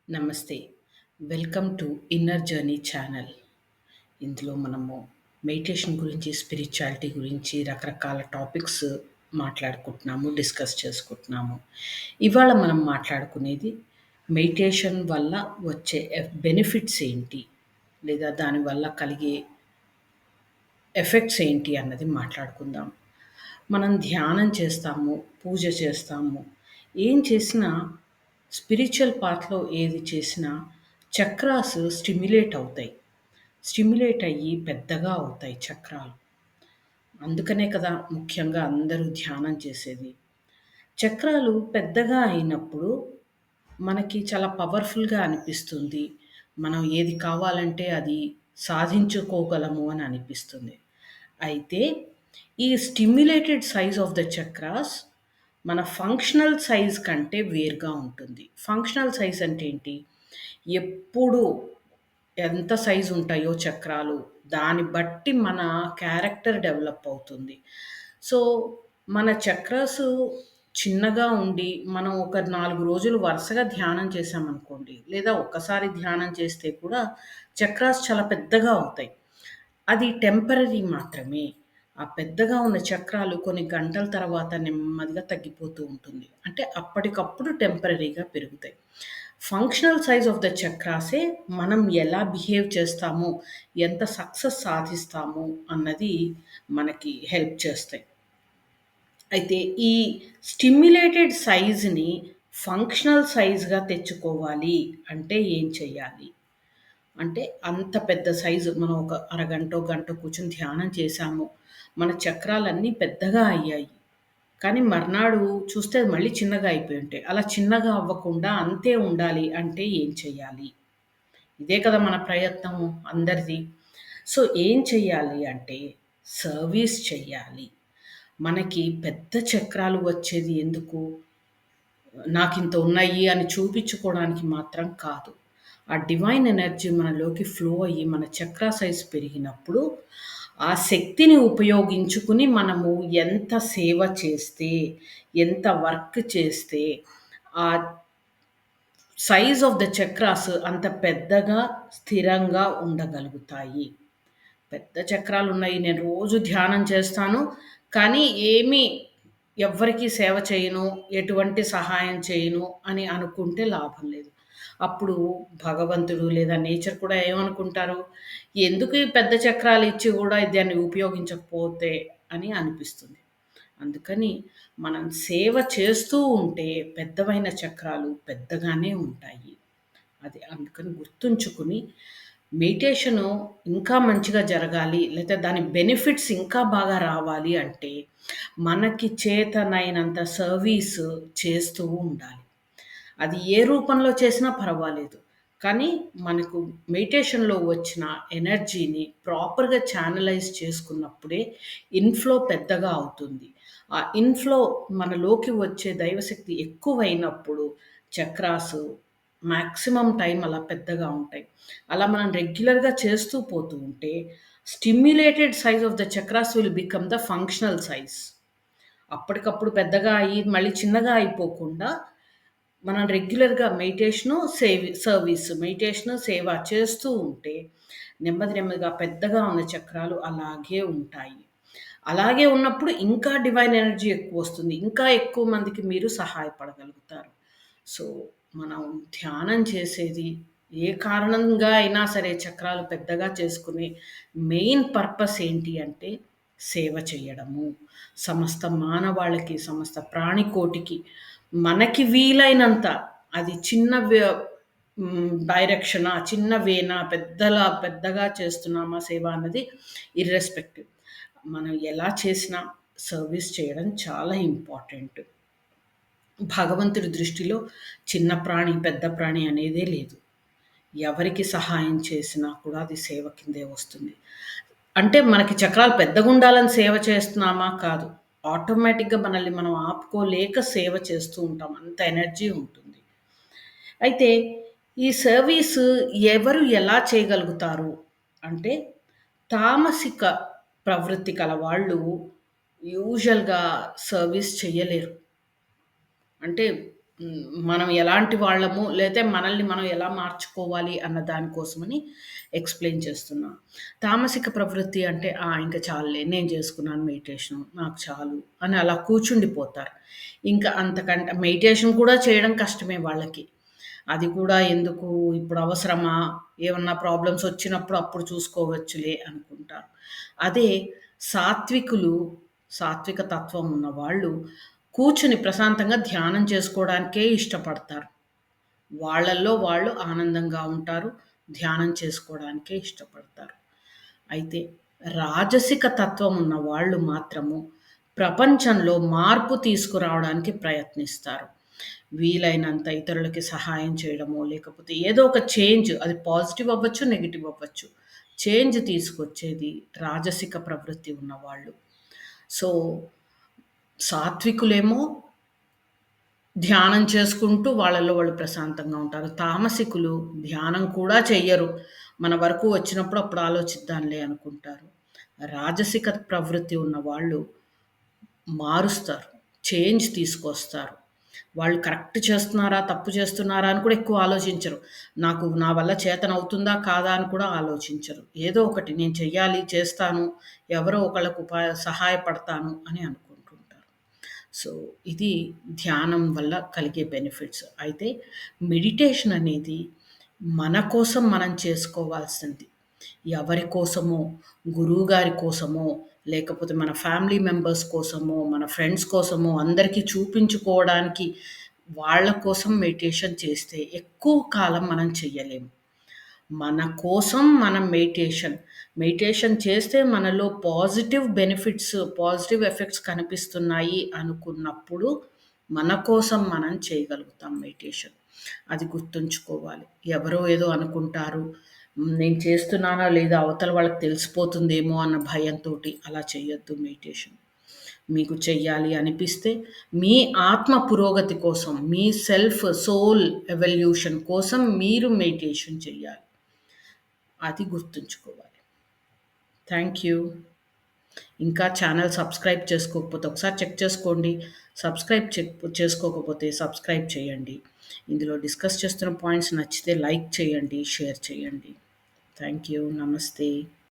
నమస్తే. Welcome to inner journey channel. ఇందులో మనము మెడిటేషన్ గురించి, స్పిరిచువాలిటీ గురించి రకరకాల టాపిక్స్ మాట్లాడుకుంటున్నాము, డిస్కస్ చేసుకుంటున్నాము. ఇవాళ మనం మాట్లాడుకునేది మెడిటేషన్ వల్ల వచ్చే బెనిఫిట్స్ ఏంటి? లేదా దానివల్ల కలిగే ఎఫెక్ట్స్ ఏంటి అన్నది మాట్లాడుకుందాం. మనం ధ్యానం చేస్తాము, పూజ చేస్తాము. ఏం చేసినా స్పిరిచువల్ పాత్‌లో ఏది చేసినా చక్రాస్ స్టిమ్యులేట్ అవుతాయి. స్టిమ్యులేట్ అయ్యి పెద్దగా అవుతాయి చక్రాలు. అందుకనే కదా ముఖ్యంగా అందరూ ధ్యానం చేసేది. చక్రాలు పెద్దగా అయినప్పుడు మనకి చాలా పవర్‌ఫుల్‌గా అనిపిస్తుంది. మనం ఏది కావాలంటే అది సాధించుకోగలము అని అనిపిస్తుంది. అయితే ఈ stimulated size of the chakras మన ఫంక్షనల్ సైజ్ కంటే వేరుగా ఉంటుంది. ఫంక్షనల్ సైజ్ అంటే ఏంటి? ఎప్పుడు ఎంత సైజ్ ఉంటాయో చక్రాలు, దాన్ని బట్టి మన క్యారెక్టర్ డెవలప్ అవుతుంది. సో, మన చక్రాసు చిన్నగా ఉండి, మనం ఒక 4 రోజులు వరుసగా ధ్యానం చేశామనుకోండి, లేదా ఒక్కసారి ధ్యానం చేస్తే కూడా చక్రాస్ చాలా పెద్దగా అవుతాయి. అది టెంపరరీ మాత్రమే. ఆ పెద్దగా ఉన్న చక్రాలు కొన్ని గంటల తర్వాత నెమ్మదిగా తగ్గిపోతూ ఉంటుంది. అంటే అప్పటికప్పుడు టెంపరరీగా పెరుగుతాయి. ఫంక్షనల్ సైజ్ ఆఫ్ ద చక్రాసే మనం ఎలా బిహేవ్ చేస్తాము, ఎంత సక్సెస్ సాధిస్తాము అన్నది మనకి హెల్ప్ చేస్తాయి. అయితే ఈ స్టిమ్యులేటెడ్ సైజ్‌ని ఫంక్షనల్ సైజ్‌గా తెచ్చుకోవాలి అంటే ఏం చేయాలి? అంటే అంత పెద్ద సైజు మనం ఒక అరగంటో, గంటో కూర్చొని ధ్యానం చేశాము. మన చక్రాలన్నీ పెద్దగా అయ్యాయి. కానీ మర్నాడు చూస్తే మళ్ళీ చిన్నగా అయిపోయి ఉంటాయి. అలా చిన్నగా అవ్వకుండా అంతే ఉండాలి అంటే ఏం చేయాలి? ఇదే కదా మన ప్రయత్నము అందరిది. సో, ఏం చెయ్యాలి అంటే సర్వీస్ చెయ్యాలి. మనకి పెద్ద చక్రాలు వచ్చేది ఎందుకు? నాకింత ఉన్నాయి అని చూపించుకోవడానికి మాత్రం కాదు. ఆ డివైన్ ఎనర్జీ మనలోకి ఫ్లో అయ్యి మన చక్రా సైజ్ పెరిగినప్పుడు, ఆ శక్తిని ఉపయోగించుకుని మనము ఎంత సేవ చేస్తే, ఎంత వర్క్ చేస్తే, ఆ సైజ్ ఆఫ్ ద చక్రాస్ అంత పెద్దగా, స్థిరంగా ఉండగలుగుతాయి. పెద్ద చక్రాలున్నాయి. నేను రోజు ధ్యానం చేస్తాను. కానీ ఏమీ ఎవ్వరికీ సేవ చేయను, ఎటువంటి సహాయం చేయను అని అనుకుంటే లాభం లేదు. అప్పుడు భగవంతుడు లేదా నేచర్ కూడా ఏమనుకుంటారు? ఎందుకు ఈ పెద్ద చక్రాలు ఇచ్చి గూడా దాన్ని ఉపయోగించకపోతే అని అనిపిస్తుంది. అందుకని మనం సేవ చేస్తూ ఉంటే పెద్దవైన చక్రాలు పెద్దగానే ఉంటాయి. అది అందుకని గుర్తుంచుకుని మెడిటేషను ఇంకా మంచిగా జరగాలి, లేతే దాని బెనిఫిట్స్ ఇంకా బాగా రావాలి అంటే, మనకి చేతనైనంత సర్వీసు చేస్తూ ఉండాలి. అది ఏ రూపంలో చేసినా పర్వాలేదు. కానీ మనకు మెడిటేషన్‌లో వచ్చిన ఎనర్జీని ప్రాపర్‌గా ఛానలైజ్ చేసుకున్నప్పుడే ఇన్‌ఫ్లో పెద్దగా అవుతుంది. ఆ ఇన్‌ఫ్లో మనలోకి వచ్చే దైవశక్తి ఎక్కువైనప్పుడు చక్రాసు మాక్సిమం టైమ్ అలా పెద్దగా ఉంటాయి. అలా మనం రెగ్యులర్‌గా చేస్తూ పోతూ ఉంటే stimulated size of the chakras will become the functional size. అప్పటికప్పుడు పెద్దగా అయ్యి మళ్ళీ చిన్నగా అయిపోకుండా మనం రెగ్యులర్‌గా మెడిటేషను, సేవ చేస్తూ ఉంటే నెమ్మదిగా పెద్దగా ఉన్న చక్రాలు అలాగే ఉంటాయి. అలాగే ఉన్నప్పుడు ఇంకా డివైన్ ఎనర్జీ ఎక్కువొస్తుంది. ఇంకా ఎక్కువ మందికి మీరు సహాయపడగలుగుతారు. సో, మనం ధ్యానం చేసేది ఏ కారణంగా అయినా సరే చక్రాలు పెద్దగా చేసుకునే మెయిన్ పర్పస్ ఏంటి అంటే సేవ చేయడము. సమస్త మానవాళికి, సమస్త ప్రాణికోటికి మనకి వీలైనంత అది చిన్న డైరెక్షనా, చిన్న వేనా, పెద్దగా చేస్తున్నామా సేవ అన్నది ఇర్రెస్పెక్టివ్. మనం ఎలా చేసినా సర్వీస్ చేయడం చాలా ఇంపార్టెంట్. భగవంతుడి దృష్టిలో చిన్న ప్రాణి, పెద్ద ప్రాణి అనేదే లేదు. ఎవరికి సహాయం చేసినా కూడా అది సేవ కిందే వస్తుంది. అంటే మనకి చక్రాలు పెద్దగుండాలని సేవ చేస్తున్నామా? కాదు. ఆటోమేటిక్‌గా మనల్ని మనం ఆపుకోలేక సేవ చేస్తూ ఉంటాం. అంత ఎనర్జీ ఉంటుంది. అయితే ఈ సర్వీసు ఎవరు ఎలా చేయగలుగుతారు అంటే, తామసిక ప్రవృత్తి కలవాళ్ళు యూజువల్‌గా సర్వీస్ చెయ్యలేరు. అంటే మనం ఎలాంటి వాళ్ళము, లేతే మనల్ని మనం ఎలా మార్చుకోవాలి అన్న దానికోసమని ఎక్స్‌ప్లెయిన్ చేస్తున్నా. తామసిక ప్రవృత్తి అంటే, ఇంక చాలులే నేను చేసుకున్నాను మెడిటేషను. నాకు చాలు అని అలా కూర్చుండిపోతారు. ఇంకా అంతకంటే మెడిటేషన్ కూడా చేయడం కష్టమే వాళ్ళకి. అది కూడా ఎందుకు ఇప్పుడు అవసరమా? ఏమన్నా ప్రాబ్లమ్స్ వచ్చినప్పుడు అప్పుడు చూసుకోవచ్చులే అనుకుంటారు. అదే సాత్వికులు, సాత్విక తత్వం ఉన్నవాళ్ళు కూర్చొని ప్రశాంతంగా ధ్యానం చేసుకోవడానికే ఇష్టపడతారు. వాళ్ళల్లో వాళ్ళు ఆనందంగా ఉంటారు. ధ్యానం చేసుకోవడానికే ఇష్టపడతారు. అయితే రాజసిక తత్వం ఉన్న వాళ్ళు మాత్రము ప్రపంచంలో మార్పు తీసుకురావడానికి ప్రయత్నిస్తారు. వీలైనంత ఇతరులకి సహాయం చేయడమో, లేకపోతే ఏదో ఒక చేంజ్ అది పాజిటివ్ అవ్వచ్చు, నెగెటివ్ అవ్వచ్చు. చేంజ్ తీసుకొచ్చేది రాజసిక ప్రవృత్తి ఉన్నవాళ్ళు. సో, సాత్వికులేమో ధ్యానం చేసుకుంటూ వాళ్ళలో వాళ్ళు ప్రశాంతంగా ఉంటారు. తామసికులు ధ్యానం కూడా చెయ్యరు. మన వరకు వచ్చినప్పుడు అప్పుడు ఆలోచిద్దాంలే అనుకుంటారు. రాజసిక ప్రవృత్తి ఉన్న వాళ్ళు మారుస్తారు. చేంజ్ తీసుకొస్తారు. వాళ్ళు కరెక్ట్ చేస్తున్నారా? తప్పు చేస్తున్నారా? అని కూడా ఎక్కువ ఆలోచించరు. నాకు నా వల్ల చేతనవుతుందా? కాదా? అని కూడా ఆలోచించరు. ఏదో ఒకటి నేను చెయ్యాలి, చేస్తాను, ఎవరో ఒకళ్ళకు సహాయపడతాను అని అనుకుంటుంటారు. సో, ఇది ధ్యానం వల్ల కలిగే బెనిఫిట్స్. అయితే మెడిటేషన్ అనేది మన కోసం మనం చేసుకోవాల్సింది. ఎవరి కోసమో, గురువుగారి కోసమో, లేకపోతే మన ఫ్యామిలీ మెంబర్స్ కోసమో, మన ఫ్రెండ్స్ కోసమో, అందరికీ చూపించుకోవడానికి వాళ్ళ కోసం మెడిటేషన్ చేస్తే ఎక్కువ కాలం మనం చెయ్యలేము. మన కోసం మనం మెడిటేషన్ చేస్తే మనలో పాజిటివ్ బెనిఫిట్స్, పాజిటివ్ ఎఫెక్ట్స్ కనిపిస్తున్నాయి అనుకున్నప్పుడు, మన కోసం మనం చేయగలుగుతాం మెడిటేషన్. అది గుర్తుంచుకోవాలి. ఎవరో ఏదో అనుకుంటారు, నేను చేస్తున్నానా లేదా అవతల వాళ్ళకి తెలిసిపోతుందేమో అన్న భయంతోటి అలా చేయొద్దు మెడిటేషన్. మీకు చెయ్యాలి అనిపిస్తే, మీ ఆత్మ పురోగతి కోసం, మీ సోల్ ఎవల్యూషన్ కోసం మీరు మెడిటేషన్ చెయ్యాలి. అది గుర్తుంచుకోవాలి. Thank you. ఇంకా ఛానల్ సబ్స్క్రైబ్ చేసుకోకపోతే ఒకసారి చెక్ చేసుకోండి. చేసుకోకపోతే సబ్స్క్రైబ్ చేయండి. ఇందులో డిస్కస్ చేస్తున్న పాయింట్స్ నచ్చితే లైక్ చేయండి, షేర్ చేయండి. Thank you. నమస్తే.